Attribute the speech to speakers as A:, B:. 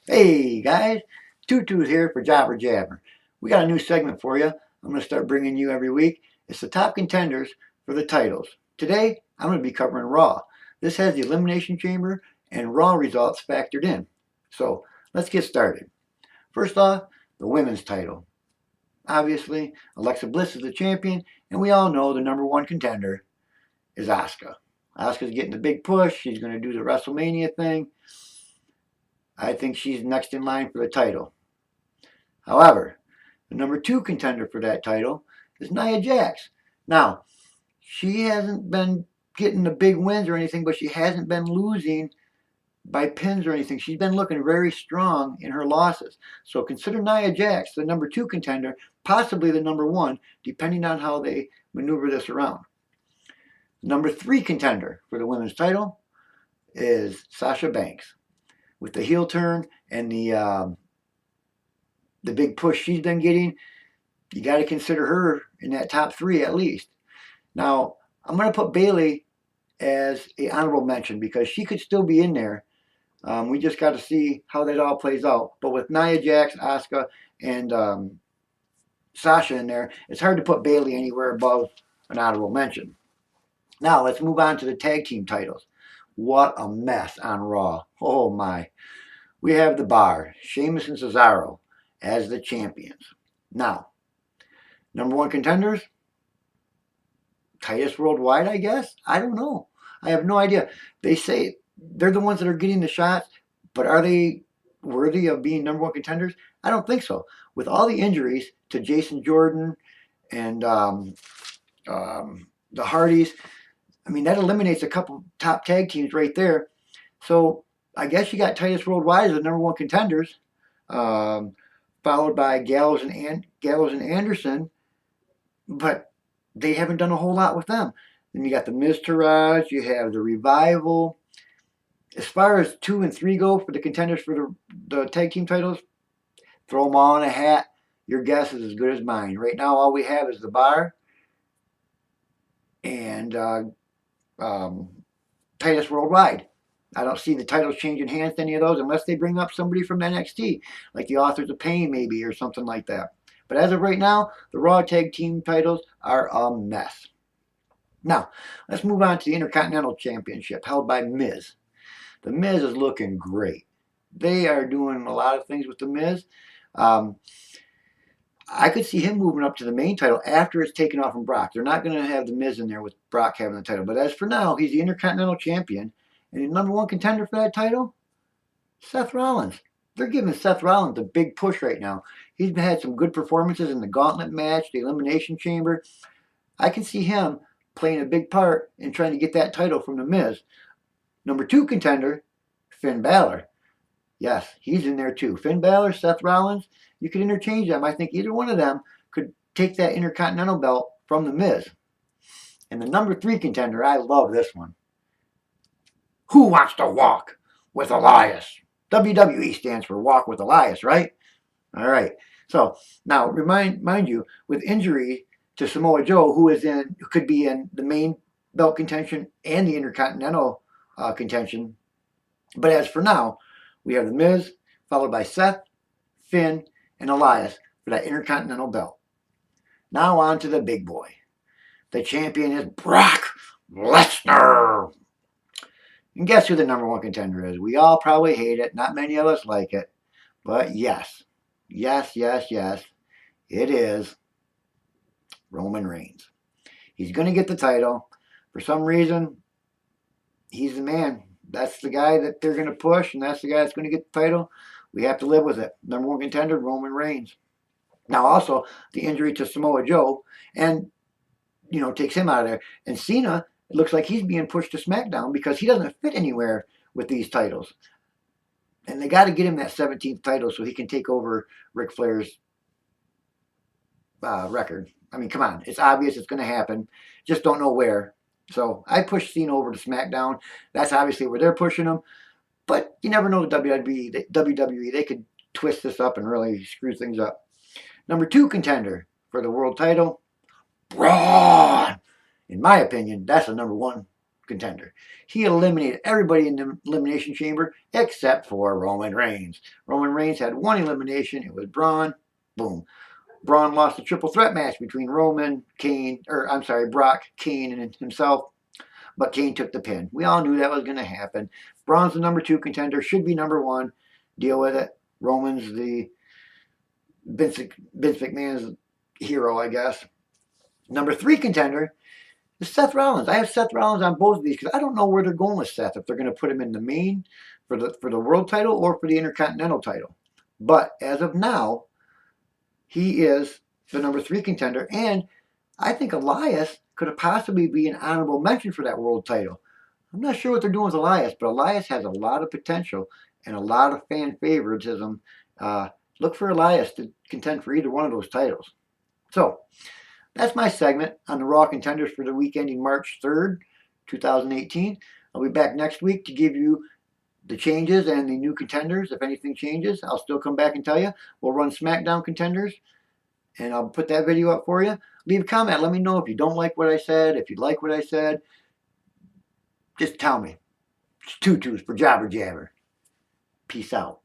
A: Hey guys, Tutu's here for Jobber Jabber. We got a new segment for you. I'm going to start bringing you every week. It's the top contenders for the titles. Today, I'm going to be covering Raw. This has the Elimination Chamber and Raw results factored in. So let's get started. First off, the women's title. Obviously, Alexa Bliss is the champion, and we all know the number one contender is Asuka. Asuka's getting the big push. She's going to do the WrestleMania thing. I think she's next in line for the title. However, the number two contender for that title is Nia Jax. Now, she hasn't been getting the big wins or anything, but she hasn't been losing by pins or anything. She's been looking very strong in her losses. So consider Nia Jax the number two contender, possibly the number one, depending on how they maneuver this around. The number three contender for the women's title is Sasha Banks. With the heel turn and the big push she's been getting, you got to consider her in that top three at least. Now, I'm going to put Bayley as an honorable mention because she could still be in there. We just got to see how that all plays out. But with Nia Jax, Asuka, and Sasha in there, it's hard to put Bayley anywhere above an honorable mention. Now, let's move on to the tag team titles. What a mess on Raw. Oh my. We have the Bar, Sheamus and Cesaro, as the champions. Now, number one contenders, Titus Worldwide, I guess. I don't know. I have no idea. They say they're the ones that are getting the shots, but are they worthy of being number one contenders? I don't think so. With all the injuries to Jason Jordan and the Hardys, I mean, that eliminates a couple top tag teams right there. So I guess you got Titus Worldwide as the number one contenders, followed by Gallows and Anderson, but they haven't done a whole lot with them. Then you got the Miz Taraj, you have the Revival. As far as 2 and 3 go for the contenders for the tag team titles, throw them all in a hat. Your guess is as good as mine. Right now, all we have is the Bar and Titus Worldwide. I don't see the titles changing hands to any of those unless they bring up somebody from NXT, like the Authors of Pain maybe or something like that. But as of right now, the Raw Tag Team titles are a mess. Now, let's move on to the Intercontinental Championship held by Miz. The Miz is looking great. They are doing a lot of things with the Miz. I could see him moving up to the main title after it's taken off from Brock. They're not going to have the Miz in there with Brock having the title. But as for now, he's the Intercontinental Champion. And the number one contender for that title, Seth Rollins. They're giving Seth Rollins a big push right now. He's had some good performances in the Gauntlet match, the Elimination Chamber. I can see him playing a big part in trying to get that title from The Miz. Number two contender, Finn Balor. Yes, he's in there too. Finn Balor, Seth Rollins, you could interchange them. I think either one of them could take that Intercontinental belt from The Miz. And the number three contender, I love this one. Who wants to walk with Elias? WWE stands for Walk with Elias, right? All right. So now, mind you, with injury to Samoa Joe, who could be in the main belt contention and the Intercontinental contention. But as for now, we have The Miz, followed by Seth, Finn, and Elias for that Intercontinental belt. Now on to the big boy. The champion is Brock Lesnar. And guess who the number one contender is? We all probably hate it. Not many of us like it. But yes, it is Roman Reigns. He's going to get the title. For some reason, he's the man. That's the guy that they're going to push, and that's the guy that's going to get the title. We have to live with it. Number one contender, Roman Reigns. Now, also, the injury to Samoa Joe, and, takes him out of there. And Cena, it looks like he's being pushed to SmackDown because he doesn't fit anywhere with these titles. And they got to get him that 17th title so he can take over Ric Flair's record. I mean, come on. It's obvious it's going to happen. Just don't know where. So I pushed Cena over to SmackDown. That's obviously where they're pushing him. But you never know the WWE. They could twist this up and really screw things up. Number two contender for the world title, Braun. In my opinion, that's the number one contender. He eliminated everybody in the elimination chamber except for Roman Reigns. Roman Reigns had one elimination. It was Braun. Boom. Braun lost a triple threat match between Brock, Kane, and himself. But Kane took the pin. We all knew that was going to happen. Braun's the number 2 contender. Should be number 1. Deal with it. Roman's the Vince McMahon's hero, I guess. Number 3 contender is Seth Rollins. I have Seth Rollins on both of these because I don't know where they're going with Seth. If they're going to put him in the main for the world title or for the Intercontinental title. But as of now, he is the number 3 contender, and I think Elias could possibly be an honorable mention for that world title. I'm not sure what they're doing with Elias, but Elias has a lot of potential and a lot of fan favoritism. Look for Elias to contend for either one of those titles. So that's my segment on the Raw contenders for the week ending March 3rd, 2018. I'll be back next week to give you the changes and the new contenders. If anything changes, I'll still come back and tell you. We'll run SmackDown contenders, and I'll put that video up for you. Leave a comment. Let me know if you don't like what I said, if you like what I said. Just tell me. It's tutus for Jobber Jabber. Peace out.